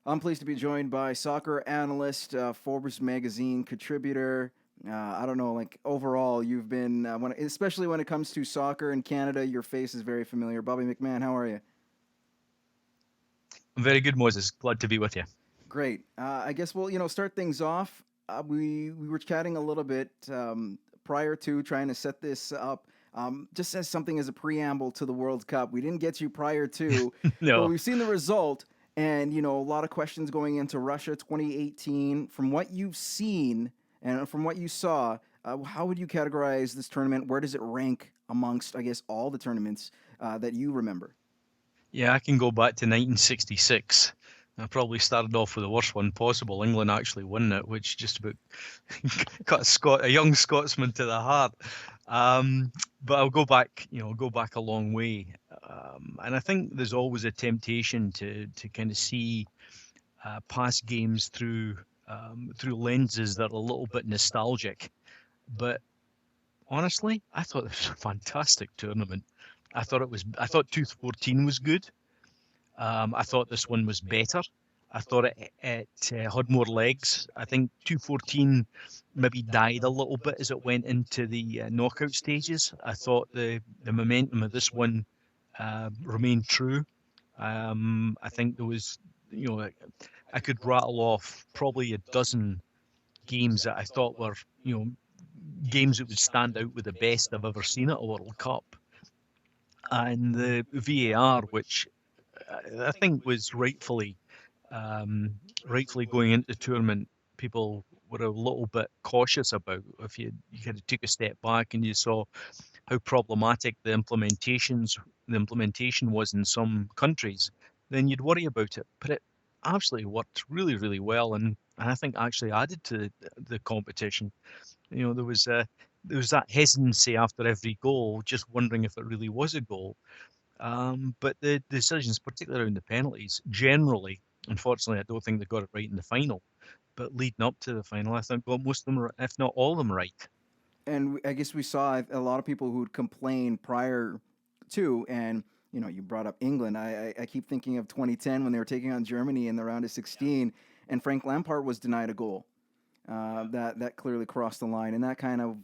I'm pleased to be joined by soccer analyst, Forbes magazine contributor. I don't know, like overall, you've been, especially when it comes to soccer in Canada, your face is very familiar. Bobby McMahon, how are you? I'm very good, Moses. Glad to be with you. Great. I guess we'll, start things off. We were chatting a little bit prior to trying to set this up. Just as something as a preamble to the World Cup, we didn't get you prior to, but No. we've seen the result, and a lot of questions going into Russia 2018. From what you've seen and from what you saw, how would you categorize this tournament? Where does it rank amongst, I guess, all the tournaments that you remember? Yeah, I can go back to 1966. I probably started off with the worst one possible. England actually won it, which just about cut a young Scotsman to the heart. Um, but I'll go back, go back a long way. And I think there's always a temptation to kind of see past games through lenses that are a little bit nostalgic. But honestly, I thought this was a fantastic tournament. I thought 2014 was good. I thought this one was better. I thought it had more legs. I think 214 maybe died a little bit as it went into the knockout stages. I thought the momentum of this one remained true. I think there was, you know, I could rattle off probably a dozen games that I thought were, games that would stand out with the best I've ever seen at a World Cup. And the VAR, which I think was rightfully going into the tournament, people were a little bit cautious about. If you kind of took a step back and you saw how problematic the implementation was in some countries, then you'd worry about it. But it absolutely worked really, really well, and I think actually added to the competition. There was that hesitancy after every goal, just wondering if it really was a goal. But the decisions, particularly around the penalties, generally, unfortunately, I don't think they got it right in the final. But leading up to the final, I think got most of them, if not all of them, right. And I guess we saw a lot of people who'd complain prior to, and you brought up England. I keep thinking of 2010 when they were taking on Germany in the round of 16, and Frank Lampard was denied a goal. That clearly crossed the line, and that kind of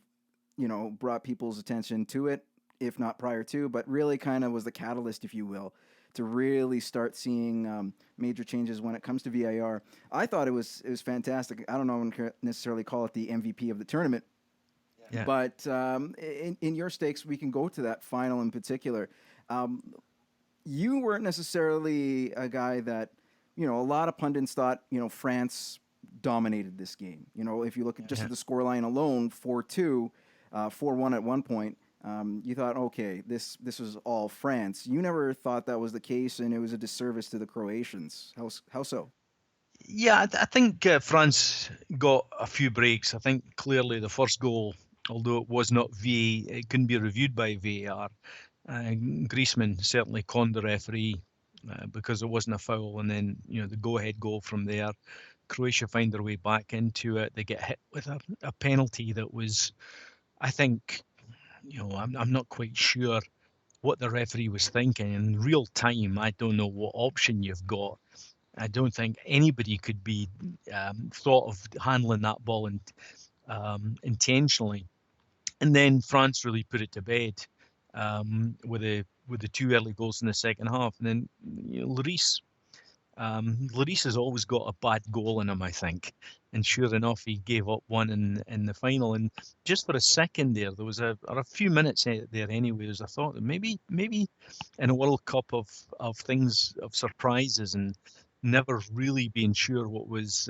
brought people's attention to it, if not prior to, but really kind of was the catalyst, if you will, to really start seeing major changes when it comes to VAR. I thought it was fantastic. I don't know if I would necessarily call it the MVP of the tournament, Yeah. but in your stakes, we can go to that final in particular. Um, you weren't necessarily a guy that, a lot of pundits thought, France dominated this game. If you look at just Yeah. at the scoreline alone, 4-2, 4-1 at one point, you thought, okay, this was all France. You never thought that was the case, and it was a disservice to the Croatians. How so? Yeah, I think France got a few breaks. I think clearly the first goal, although it was not it couldn't be reviewed by VAR. Griezmann certainly conned the referee because it wasn't a foul, and then the go-ahead goal from there. Croatia find their way back into it. They get hit with a penalty that was, I think, I'm not quite sure what the referee was thinking in real time. I don't know what option you've got. I don't think anybody could be thought of handling that ball intentionally. And then France really put it to bed with the two early goals in the second half. And then Lloris has always got a bad goal in him, I think. And sure enough, he gave up one in the final. And just for a second there was or a few minutes there anyway. There's a thought that maybe in a World Cup of things of surprises and never really being sure what was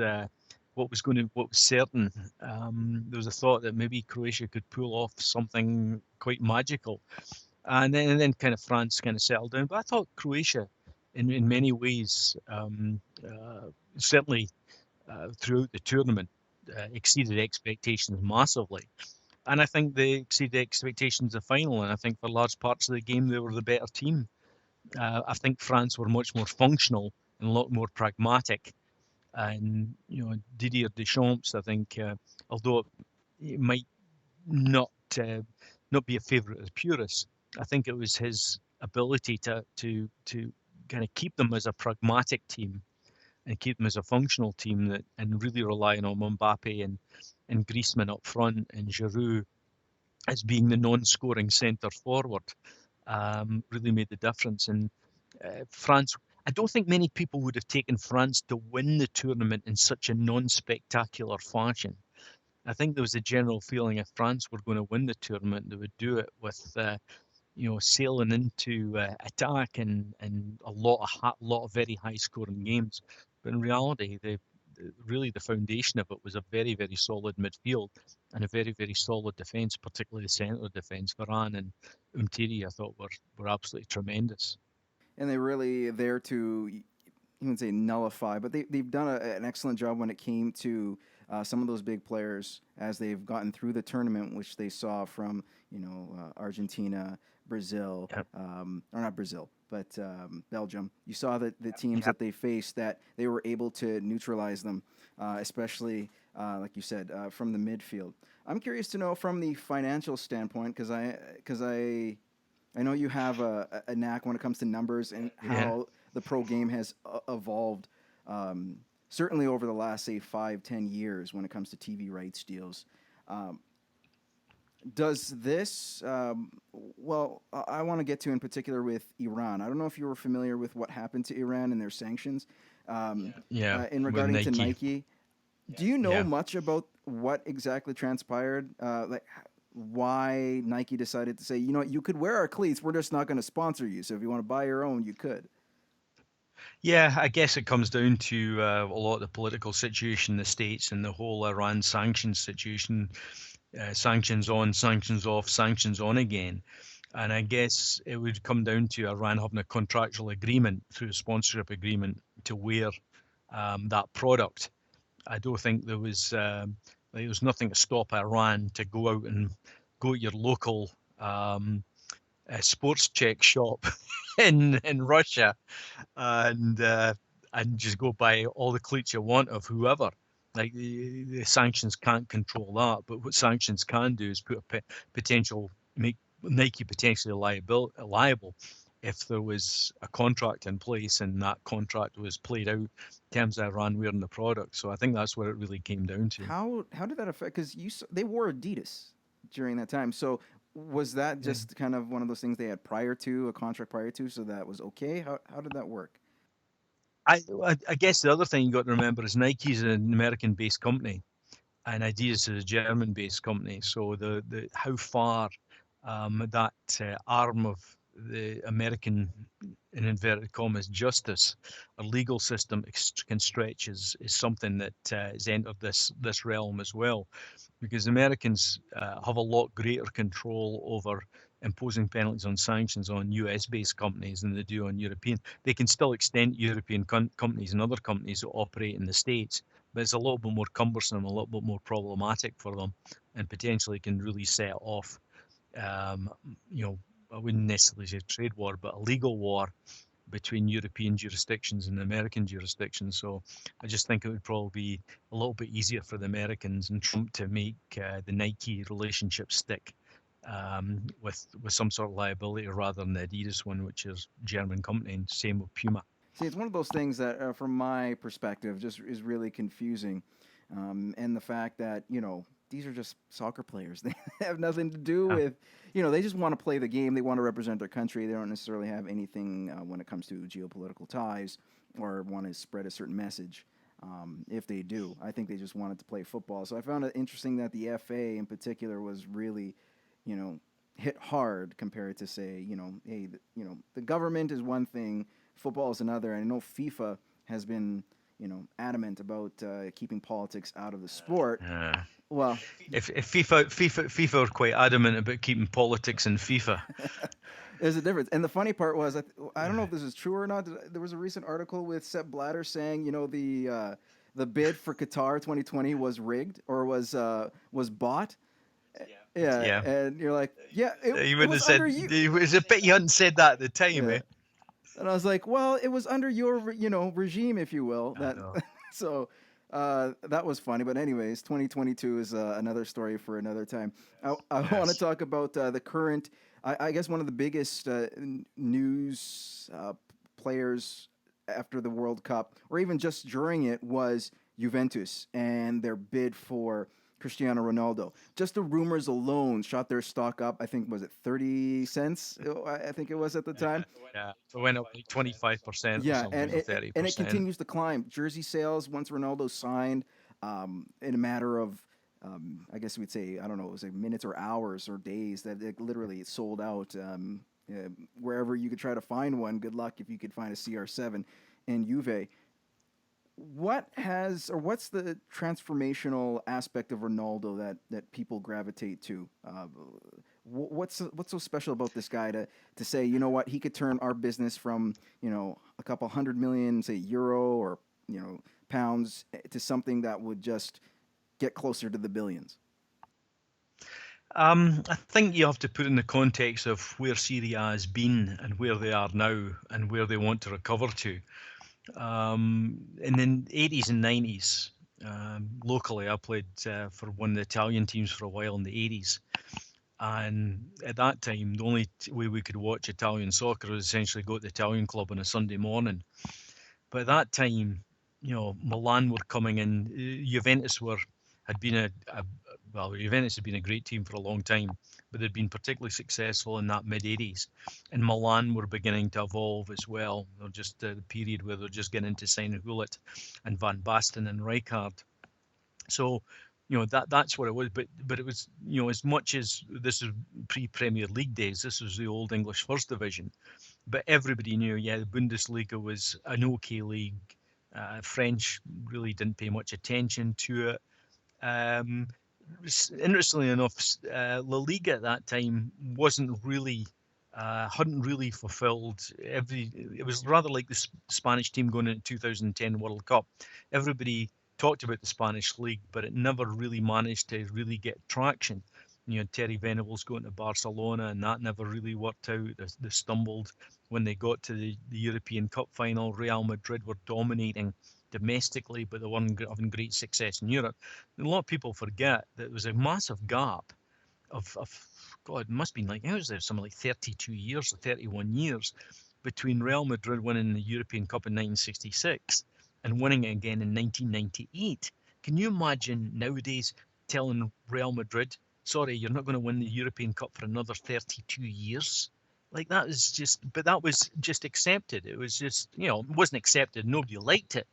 certain. There was a thought that maybe Croatia could pull off something quite magical, and then kind of France kind of settled down. But I thought Croatia, in many ways, certainly throughout the tournament, exceeded expectations massively. And I think they exceeded expectations in the final. And I think for large parts of the game, they were the better team. I think France were much more functional and a lot more pragmatic. And Didier Deschamps, I think, although it might not uh, not be a favourite of the purists, I think it was his ability to kind of keep them as a pragmatic team and keep them as a functional team and really relying on Mbappe and Griezmann up front and Giroud as being the non-scoring centre forward really made the difference. And France, I don't think many people would have taken France to win the tournament in such a non-spectacular fashion. I think there was a general feeling if France were going to win the tournament, they would do it with sailing into attack and a lot of very high scoring games. But in reality, really the foundation of it was a very, very solid midfield and a very, very solid defence, particularly the centre defence. Varane and Umtiti, I thought, were absolutely tremendous. And they really there to you wouldn't say nullify, but they've done an excellent job when it came to some of those big players as they've gotten through the tournament, which they saw from Argentina, Brazil, Yep. Or not Brazil, but Belgium. You saw that the teams Yep. that they faced that they were able to neutralize them, especially like you said from the midfield. I'm curious to know from the financial standpoint because I know you have a knack when it comes to numbers and Yeah. how the pro game has evolved, certainly over the last, say, 5, 10 years when it comes to TV rights deals. Um, does this, I want to get to in particular with Iran. I don't know if you were familiar with what happened to Iran and their sanctions Yeah. in With regarding to Nike. Nike. Do you know Yeah. much about what exactly transpired? Like why Nike decided to say, you know what, you could wear our cleats, we're just not going to sponsor you. So if you want to buy your own, you could. Yeah, I guess it comes down to a lot of the political situation in the States and the whole Iran sanctions situation, sanctions on, sanctions off, sanctions on again. And I guess it would come down to Iran having a contractual agreement through a sponsorship agreement to wear that product. I don't think there was nothing to stop Iran to go out and go to your local sports check shop in Russia and just go buy all the cleats you want of whoever. Like the sanctions can't control that, but what sanctions can do is put make Nike potentially liable if there was a contract in place and that contract was played out in terms of Iran wearing the product. So I think that's what it really came down to. How did that affect? Because they wore Adidas during that time. So was that Yeah. just kind of one of those things they had prior to a contract prior to, so that was okay? How did that work? I guess the other thing you got to remember is Nike's an American-based company, and Adidas is a German-based company. So the how far that arm of the American, in inverted commas, justice or legal system can stretch is something that has entered this realm as well, because Americans have a lot greater control over imposing penalties on sanctions on US-based companies than they do on European. They can still extend European companies and other companies that operate in the States, but it's a little bit more cumbersome, a little bit more problematic for them, and potentially can really set off, um, you know, I wouldn't necessarily say trade war, but a legal war between European jurisdictions and American jurisdictions. So I just think it would probably be a little bit easier for the Americans and Trump to make the Nike relationship stick with some sort of liability rather than the Adidas one, which is German company, and same with Puma. See, it's one of those things that, from my perspective, just is really confusing, and the fact that these are just soccer players. They have nothing to do Yeah. with, they just want to play the game. They want to represent their country. They don't necessarily have anything when it comes to geopolitical ties or want to spread a certain message. If they do, I think they just wanted to play football. So I found it interesting that the FA in particular was really, you know, hit hard compared to say, hey, the government is one thing, football is another. And I know FIFA has been, adamant about keeping politics out of the sport. Yeah. Well, If FIFA are quite adamant about keeping politics in FIFA. there's a difference. And the funny part was, I don't know if this is true or not. There was a recent article with Sepp Blatter saying, the bid for Qatar 2020 was rigged or was bought. Yeah, Yeah. and you're like, yeah, it, You it wouldn't have was said under you. it was a pity you hadn't said that at the time, Yeah, eh? and I was like, well, it was under your, regime, if you will. I That know. so that was funny. But anyways, 2022 is another story for another time. I want to Yes. talk about the current. I guess one of the biggest news players after the World Cup, or even just during it, was Juventus and their bid for Cristiano Ronaldo. Just the rumors alone shot their stock up. I think, was it 30 cents? I think it was at the time. Yeah, it went up like 25% or Yeah, and something, or it 30%. continues to climb. Jersey sales once Ronaldo signed, in a matter of, I guess we'd say, I don't know, it was like minutes or hours or days that it literally sold out. Wherever you could try to find one, good luck if you could find a CR7 in Juve. What's the transformational aspect of Ronaldo that people gravitate to? What's so special about this guy to say, you know what, he could turn our business from, a couple 100 million, say, euro or, pounds, to something that would just get closer to the billions? I think you have to put in the context of where Serie A has been and where they are now and where they want to recover to. In the 80s and 90s, locally, I played for one of the Italian teams for a while in the 80s. And at that time, the only way we could watch Italian soccer was essentially go to the Italian club on a Sunday morning. But at that time, Milan were coming in. Juventus had been Juventus had been a great team for a long time, but they'd been particularly successful in that mid 80s. And Milan were beginning to evolve as well. They're just the period where they're just getting into signing Hullet and Van Basten and Rijkaard. So, that's what it was. But it was, as much as this is pre-Premier League days, this was the old English First Division. But everybody knew, yeah, the Bundesliga was an okay league. French really didn't pay much attention to it. Interestingly enough, La Liga at that time hadn't really fulfilled it was rather like the Spanish team going into 2010 World Cup. Everybody talked about the Spanish league, but it never really managed to really get traction. Terry Venables going to Barcelona, and that never really worked out. They stumbled when they got to the European Cup final. Real Madrid were dominating domestically, but they weren't having great success in Europe. And a lot of people forget that there was a massive gap of God, it must be like, how is there something like 32 years or 31 years between Real Madrid winning the European Cup in 1966 and winning it again in 1998. Can you imagine nowadays telling Real Madrid, sorry, you're not going to win the European Cup for another 32 years? Like, that is just, but that was just accepted. It was just, it wasn't accepted. Nobody liked it,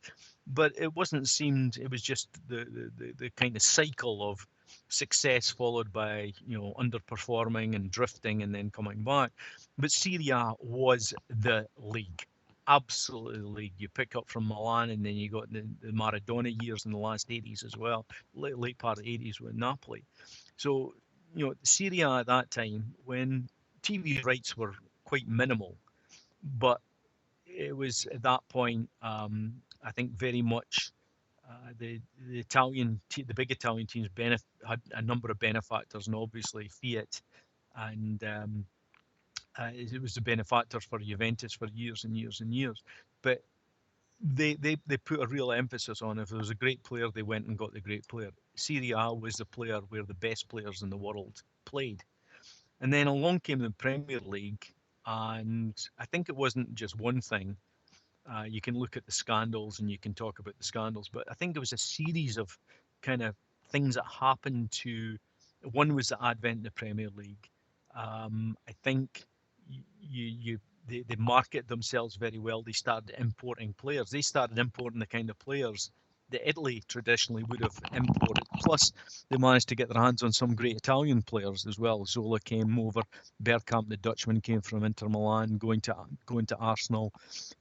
but it was just the kind of cycle of success followed by, underperforming and drifting and then coming back. But Serie A was the league. Absolutely the league. You pick up from Milan, and then you got the Maradona years in the last 80s as well, late part of the 80s with Napoli. So, Serie A at that time, when TV rights were quite minimal, but it was at that point, I think, very much the big Italian teams had a number of benefactors, and obviously Fiat, and it was the benefactor for Juventus for years and years and years. But they put a real emphasis on, if there was a great player, they went and got the great player. Serie A was the player where the best players in the world played. And then along came the Premier League, and I think it wasn't just one thing. You can look at the scandals and you can talk about the scandals, but I think it was a series of kind of things that happened to. One was the advent of the Premier League. I think they market themselves very well. They started importing players. They started importing the kind of players that Italy traditionally would have imported. Plus, they managed to get their hands on some great Italian players as well. Zola came over. Bergkamp, the Dutchman, came from Inter Milan, going to Arsenal.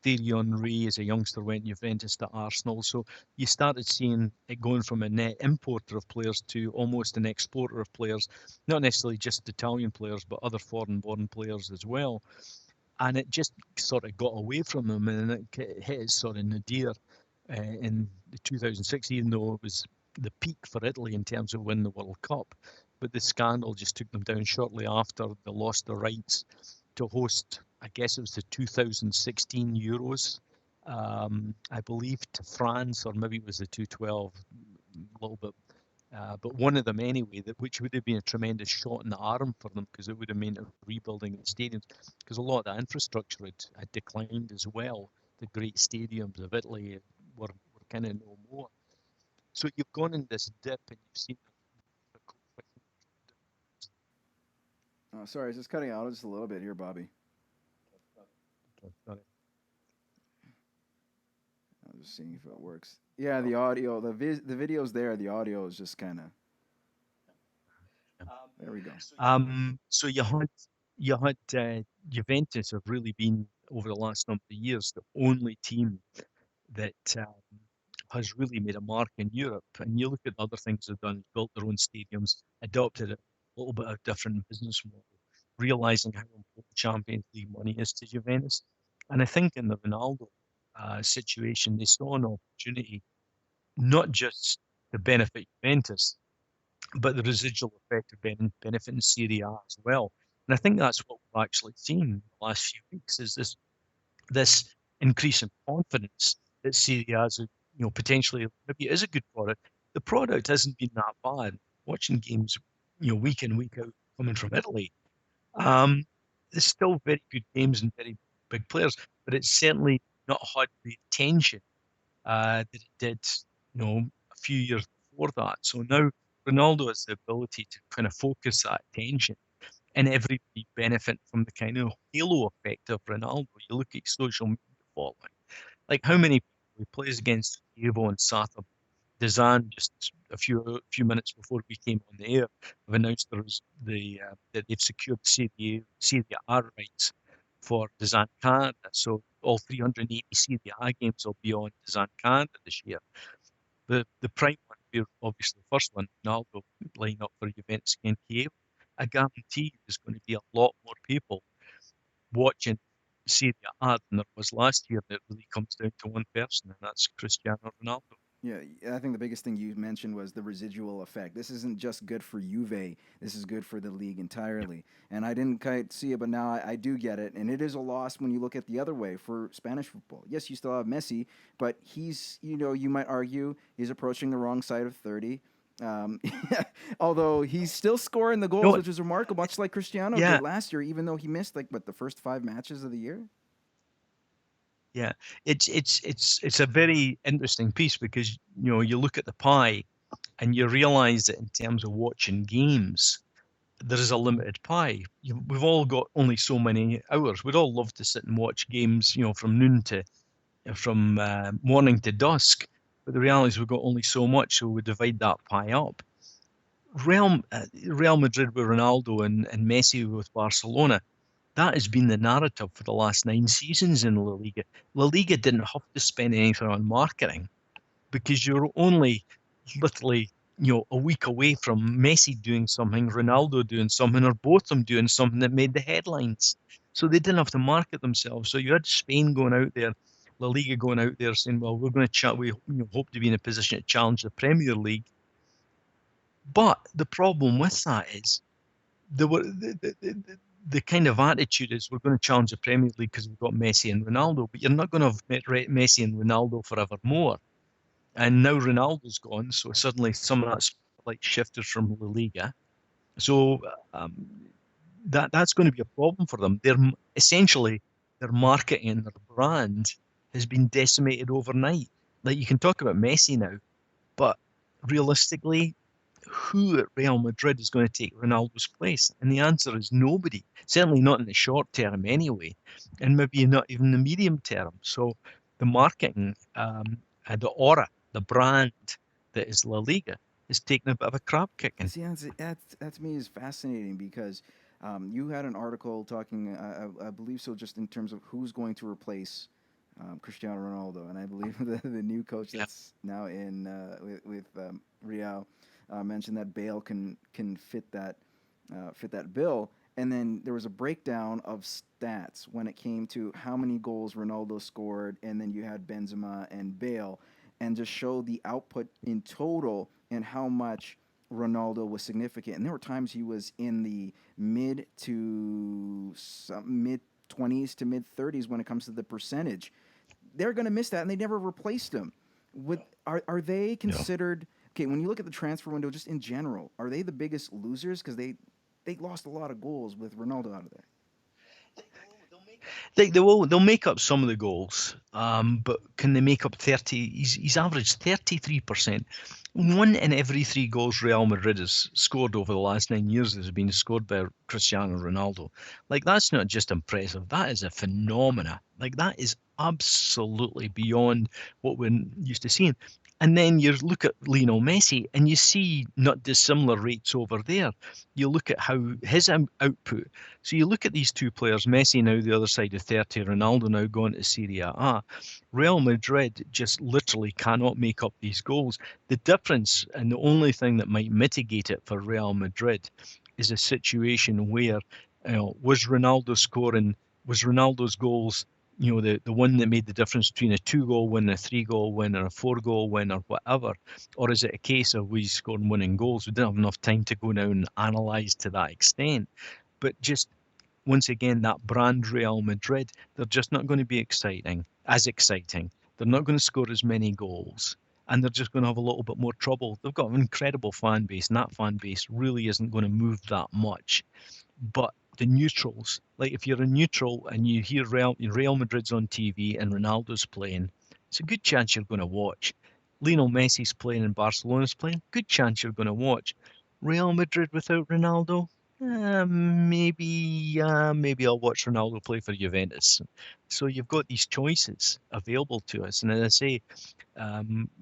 Thierry Henry, as a youngster, went Juventus to Arsenal. So you started seeing it going from a net importer of players to almost an exporter of players, not necessarily just Italian players, but other foreign-born players as well. And it just sort of got away from them, and it hit its sort of nadir in 2006, even though it was the peak for Italy in terms of winning the World Cup. But the scandal just took them down shortly after. They lost the rights to host, I guess it was the 2016 Euros, I believe, to France, or maybe it was the 2012, a little bit. But one of them anyway, which would have been a tremendous shot in the arm for them, because it would have meant rebuilding the stadiums, because a lot of that infrastructure had declined as well the great stadiums of Italy were kind of no more. So you've gone in this dip and you've seen Oh, sorry, is this cutting out just a little bit here, Bobby? I'm just seeing if it works. Yeah, the audio, the video's there. The audio is just kind of. There we go. So you had Juventus have really been over the last number of years the only team that has really made a mark in Europe. And you look at other things they've done, built their own stadiums, adopted a little bit of different business model, realizing how important Champions League money is to Juventus. And I think in the Ronaldo situation, they saw an opportunity not just to benefit Juventus, but the residual effect of benefiting Serie A as well. And I think that's what we've actually seen in the last few weeks is this increase in confidence that Serie A is, potentially maybe it is a good product. The product hasn't been that bad. Watching games, week in week out coming from Italy, um, there's still very good games and very big players, but it's certainly not had the attention that it did, a few years before that. So now Ronaldo has the ability to kind of focus that attention and everybody benefit from the kind of halo effect of Ronaldo. You look at social media following, like how many people he plays against Evo and Saturn. Dazan just a few minutes before we came on the air have announced that they've secured Serie A rights for Dazan Canada. So all 380 Serie A games will be on Dazan Canada this year. The prime one, we're obviously the first one, Ronaldo line up for Juventus against Kiev. I guarantee there's going to be a lot more people watching Serie A than there was last year. That really comes down to one person, and that's Cristiano Ronaldo. Yeah, I think the biggest thing you mentioned was the residual effect. This isn't just good for Juve. This is good for the league entirely. And I didn't quite see it, but now I do get it. And it is a loss when you look at the other way for Spanish football. Yes, you still have Messi, but he's, you might argue he's approaching the wrong side of 30. Um, although he's still scoring the goals, No, which is remarkable, much like Cristiano yeah, did last year, even though he missed the first 5 matches of the year. yeah. It's a very interesting piece because you look at the pie and you realize that in terms of watching games, there is a limited pie. We've all got only so many hours. We'd all love to sit and watch games, from noon to from morning to dusk. But the reality is we've got only so much, so we divide that pie up. Real Madrid with Ronaldo and Messi with Barcelona, that has been the narrative for the last 9 seasons in La Liga. La Liga didn't have to spend anything on marketing because you're only literally, a week away from Messi doing something, Ronaldo doing something, or both of them doing something that made the headlines. So they didn't have to market themselves. So you had Spain going out there, La Liga going out there saying, well, we're going to chat, we hope to be in a position to challenge the Premier League. But the problem with that is there were the kind of attitude is we're going to challenge the Premier League because we've got Messi and Ronaldo, but you're not going to have Messi and Ronaldo forevermore. And now Ronaldo's gone, so suddenly some of that spotlight shifted from La Liga. So um, that's going to be a problem for them. They're essentially their marketing and their brand has been decimated overnight. Like you can talk about Messi now, but realistically, who at Real Madrid is going to take Ronaldo's place? And the answer is nobody. Certainly not in the short term, anyway, and maybe not even the medium term. So the marketing, and the aura, the brand that is La Liga, is taking a bit of a crap kicking. See, that to me is fascinating because you had an article talking, I believe so, just in terms of who's going to replace Cristiano Ronaldo, and I believe the new coach Yeah, that's now in with Real mentioned that Bale can fit that bill. And then there was a breakdown of stats when it came to how many goals Ronaldo scored, and then you had Benzema and Bale, and just show the output in total and how much Ronaldo was significant. And there were times he was in the mid 20s to mid 30s when it comes to the percentage. They're going to miss that, and they never replaced him. Are they no. considered okay? When you look at the transfer window, just in general, are they the biggest losers because they lost a lot of goals with Ronaldo out of there? they'll make up some of the goals, but can they make up 30? He's averaged 33%. One in every three goals Real Madrid has scored over the last 9 years has been scored by Cristiano Ronaldo. Like, that's not just impressive, that is a phenomena. Like, that is absolutely beyond what we're used to seeing. And then you look at Lionel Messi and you see not dissimilar rates over there. You look at how his output. So you look at these two players, Messi now the other side of 30, Ronaldo now going to Serie A. Real Madrid just literally cannot make up these goals. The difference, and the only thing that might mitigate it for Real Madrid, is a situation where, was Ronaldo's goals, the one that made the difference between a 2-goal win, a 3-goal win, or a 4-goal win, or whatever? Or is it a case of we scoring winning goals? We didn't have enough time to go now and analyse to that extent. But just once again, that brand Real Madrid, they're just not going to be exciting. They're not going to score as many goals, and they're just going to have a little bit more trouble. They've got an incredible fan base, and that fan base really isn't going to move that much. But the neutrals, like if you're a neutral and you hear Real Madrid's on TV and Ronaldo's playing, it's a good chance you're going to watch. Lionel Messi's playing and Barcelona's playing, good chance you're going to watch. Real Madrid without Ronaldo, maybe I'll watch Ronaldo play for Juventus. So you've got these choices available to us, and as I say,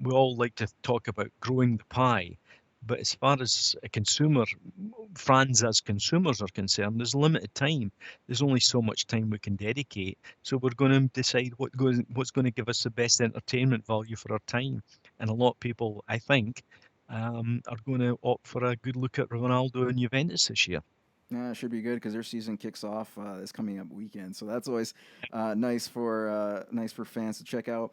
we all like to talk about growing the pie, but as far as fans as consumers are concerned, there's limited time. There's only so much time we can dedicate. So we're going to decide what's going to give us the best entertainment value for our time. And a lot of people, I think, are going to opt for a good look at Ronaldo and Juventus this year. Yeah, it should be good because their season kicks off this coming up weekend, so that's always nice for fans to check out.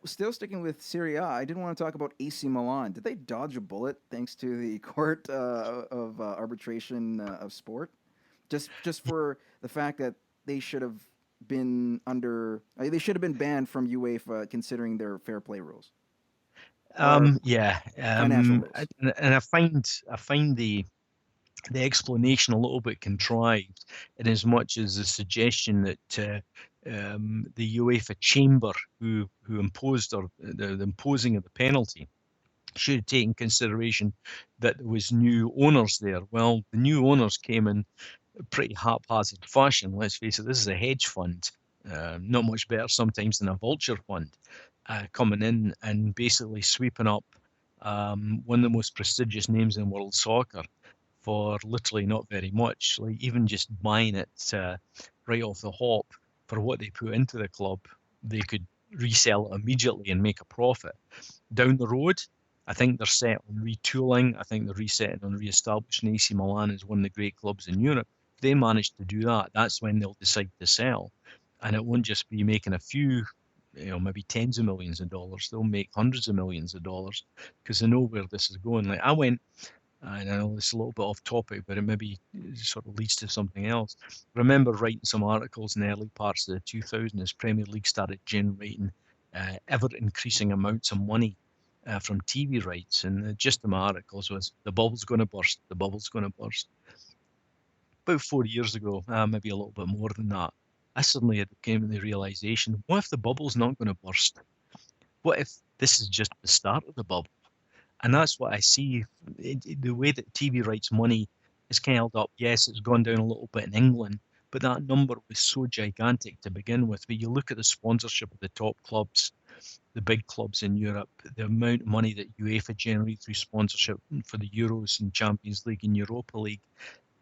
Still sticking with Serie A, I did want to talk about AC Milan. Did they dodge a bullet thanks to the court of arbitration of sport? Just for the fact that they should have they should have been banned from UEFA considering their fair play rules or Yeah, financial rules. and I find the explanation a little bit contrived, in as much as the suggestion that the UEFA chamber, who imposed or the imposing of the penalty, should have taken consideration that there was new owners there. Well, the new owners came in pretty haphazard fashion. Let's face it, this is a hedge fund, not much better sometimes than a vulture fund, coming in and basically sweeping up one of the most prestigious names in world soccer for literally not very much. Like, even just buying it right off the hop for what they put into the club, they could resell it immediately and make a profit. Down the road, I think they're set on retooling. I think they're resetting on re-establishing AC Milan as one of the great clubs in Europe. If they manage to do that, that's when they'll decide to sell. And it won't just be making a few, maybe tens of millions of dollars. They'll make hundreds of millions of dollars because they know where this is going. Like, I went, and I know this is a little bit off topic, but it maybe sort of leads to something else. I remember writing some articles in the early parts of the 2000s as Premier League started generating ever increasing amounts of money from TV rights, and the gist of my articles was the bubble's going to burst, the bubble's going to burst. About 4 years ago, maybe a little bit more than that, I suddenly came to the realization, what if the bubble's not going to burst? What if this is just the start of the bubble? And that's what I see. The way that TV rights money is scaled up, yes, it's gone down a little bit in England, but that number was so gigantic to begin with. But you look at the sponsorship of the top clubs, the big clubs in Europe, the amount of money that UEFA generate through sponsorship for the Euros and Champions League and Europa League,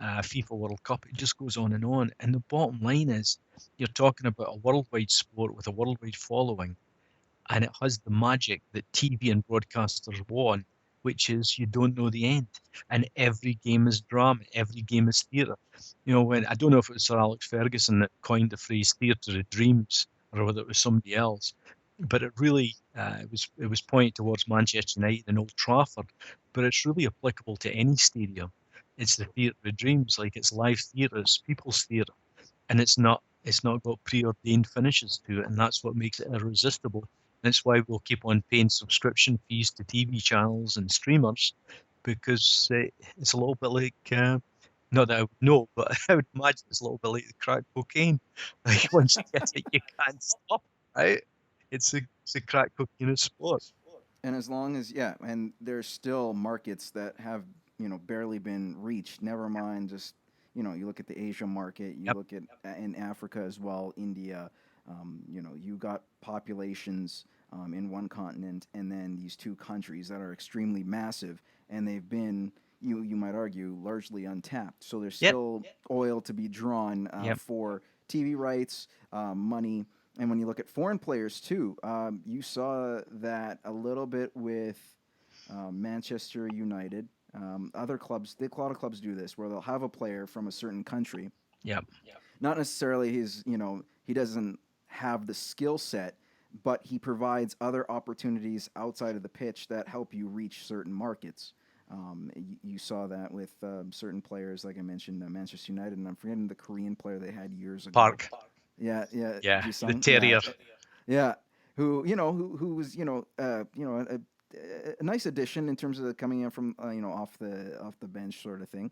FIFA World Cup, it just goes on. And the bottom line is, you're talking about a worldwide sport with a worldwide following, and it has the magic that TV and broadcasters want, which is you don't know the end. And every game is drama, every game is theatre. When I don't know if it was Sir Alex Ferguson that coined the phrase theatre of dreams, or whether it was somebody else, but it really it was pointed towards Manchester United and Old Trafford, but it's really applicable to any stadium. It's the theatre of dreams, like it's live theatre, it's people's theatre, and it's not got preordained finishes to it, and that's what makes it irresistible. That's why we'll keep on paying subscription fees to TV channels and streamers, because it's a little bit like Not that I would know, but I would imagine it's a little bit like the crack cocaine. Like once you get it, you can't stop, right? It's a crack cocaine of sport. And as long as and there's still markets that have barely been reached. Never mind just you look at the Asia market, you Yep. look at in Africa as well, India. You got populations in one continent, and then these two countries that are extremely massive, and they've been you might argue largely untapped. So there's Yep. still oil to be drawn Yep. for TV rights, money. And when you look at foreign players too, you saw that a little bit with Manchester United. Other clubs, a lot of clubs do this, where they'll have a player from a certain country. Yep. Not necessarily he doesn't have the skill set, but he provides other opportunities outside of the pitch that help you reach certain markets. You saw that with certain players, like I mentioned, Manchester United, and I'm forgetting the Korean player they had years ago. Park. Yeah, yeah, Yeah. The Jisung. terrier. Yeah, who was a nice addition in terms of coming in from off the bench sort of thing,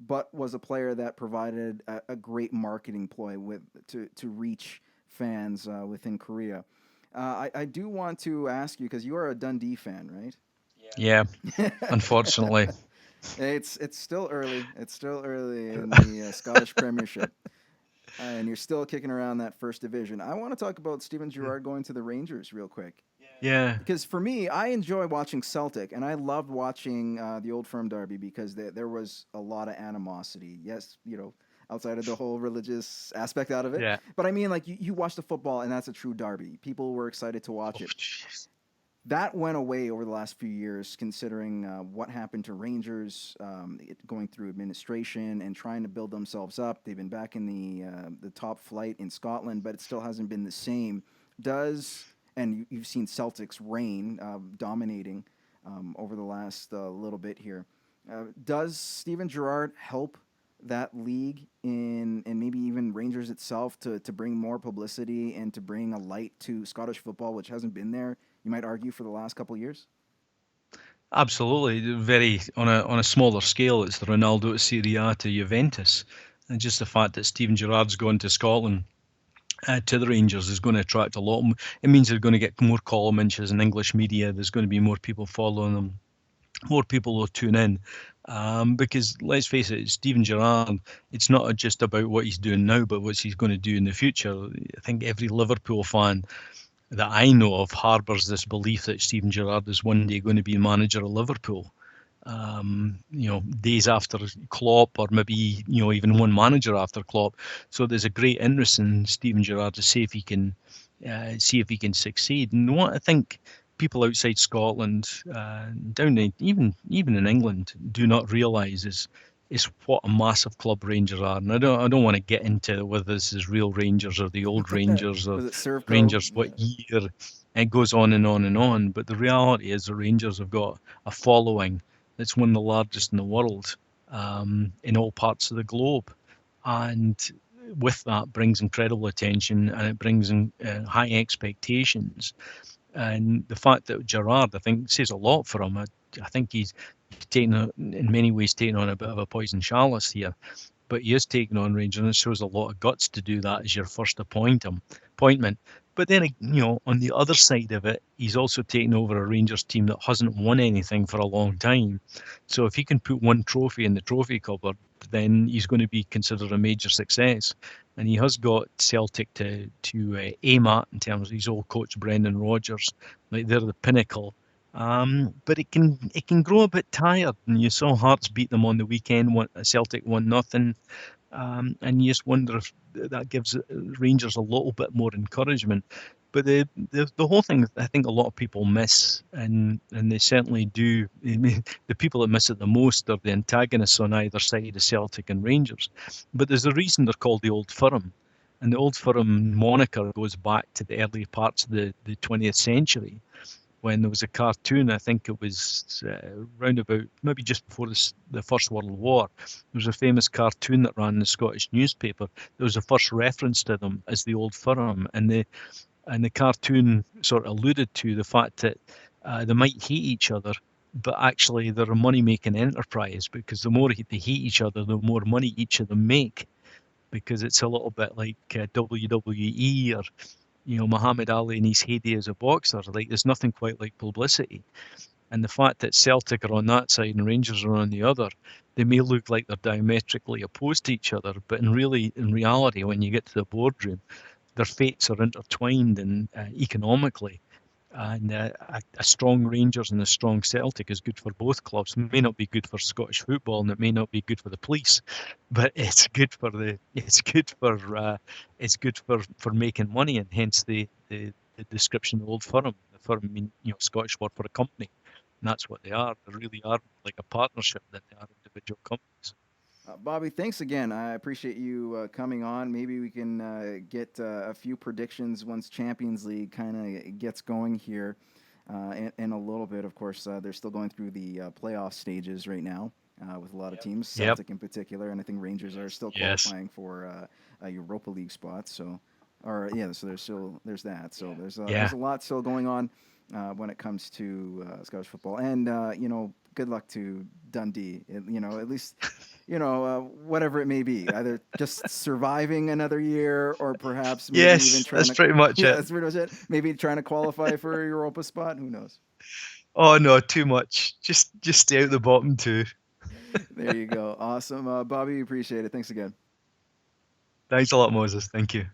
but was a player that provided a great marketing ploy to reach fans within Korea. I do want to ask you, because you are a Dundee fan, right? Yeah. Unfortunately. It's still early. It's still early in the Scottish Premiership. And you're still kicking around that first division. I want to talk about Steven Gerrard going to the Rangers real quick. Yeah. Because for me, I enjoy watching Celtic, and I loved watching the Old Firm Derby because there was a lot of animosity. Yes, outside of the whole religious aspect out of it. Yeah. But I mean, like, you watch the football, and that's a true derby. People were excited to watch it. Jeez. That went away over the last few years, considering what happened to Rangers, going through administration and trying to build themselves up. They've been back in the top flight in Scotland, but it still hasn't been the same. And you've seen Celtics reign, dominating over the last little bit here. Does Steven Gerrard help that league and maybe even Rangers itself to bring more publicity and to bring a light to Scottish football, which hasn't been there, you might argue, for the last couple of years? Absolutely. Very on a smaller scale, it's the Ronaldo at Serie A to Juventus. And just the fact that Steven Gerrard's gone to Scotland to the Rangers is going to attract a lot. It means they're going to get more column inches in English media. There's going to be more people following them. More people will tune in. Because let's face it, Steven Gerrard, it's not just about what he's doing now, but what he's going to do in the future. I think every Liverpool fan that I know of harbours this belief that Steven Gerrard is one day going to be manager of Liverpool. Days after Klopp, or maybe even one manager after Klopp. So there's a great interest in Steven Gerrard to see if he can succeed. And what I think people outside Scotland, even in England, do not realise is what a massive club Rangers are. And I don't want to get into whether this is real Rangers or the old Rangers or Was it Servco? Rangers what year. It goes on and on and on. But the reality is the Rangers have got a following that's one of the largest in the world, in all parts of the globe. And with that brings incredible attention, and it brings in high expectations. And the fact that Gerrard, I think, says a lot for him. I think he's in many ways taken on a bit of a poison chalice here, but he is taking on Rangers, and it shows a lot of guts to do that as your first appointment. But then, on the other side of it, he's also taken over a Rangers team that hasn't won anything for a long time. So if he can put one trophy in the trophy cupboard, then he's going to be considered a major success. And he has got Celtic to aim at in terms of his old coach Brendan Rodgers. Like, they're the pinnacle. But it can grow a bit tired. And you saw Hearts beat them on the weekend. Celtic 1-0. And you just wonder if that gives Rangers a little bit more encouragement. But the whole thing, I think a lot of people miss, and they certainly do. I mean, the people that miss it the most are the antagonists on either side of Celtic and Rangers. But there's a reason they're called the Old Firm. And the Old Firm moniker goes back to the early parts of the 20th century, when there was a cartoon. I think it was round about maybe just before the First World War. There was a famous cartoon that ran in the Scottish newspaper. There was the first reference to them as the Old Firm, and the cartoon sort of alluded to the fact that they might hate each other, but actually they're a money-making enterprise, because the more they hate each other, the more money each of them make, because it's a little bit like WWE, or Muhammad Ali in his heyday as a boxer. Like, there's nothing quite like publicity. And the fact that Celtic are on that side and Rangers are on the other, they may look like they're diametrically opposed to each other, but in reality, when you get to the boardroom, their fates are intertwined, and economically. And a strong Rangers and a strong Celtic is good for both clubs. It may not be good for Scottish football, and it may not be good for the police, but it's good for making money, and hence the description of Old Firm. The firm, Scottish word for a company, and that's what they are. They really are like a partnership than they are individual companies. Bobby, thanks again. I appreciate you coming on. Maybe we can get a few predictions once Champions League kind of gets going here in a little bit. Of course, they're still going through the playoff stages right now with a lot of teams, Yep. Celtic in particular, and I think Rangers are still Yes. qualifying for a Europa League spot. So, or yeah, so there's that. So there's Yeah. a lot still going on when it comes to Scottish football, and good luck to Dundee. At least whatever it may be, either just surviving another year or perhaps maybe even Yes, trying that's to, pretty much yeah, it. that's pretty much it. Maybe trying to qualify for a Europa spot. Who knows? Oh no, too much. Just stay out the bottom two. There you go. Awesome. Bobby, appreciate it. Thanks again. Thanks a lot, Moses. Thank you.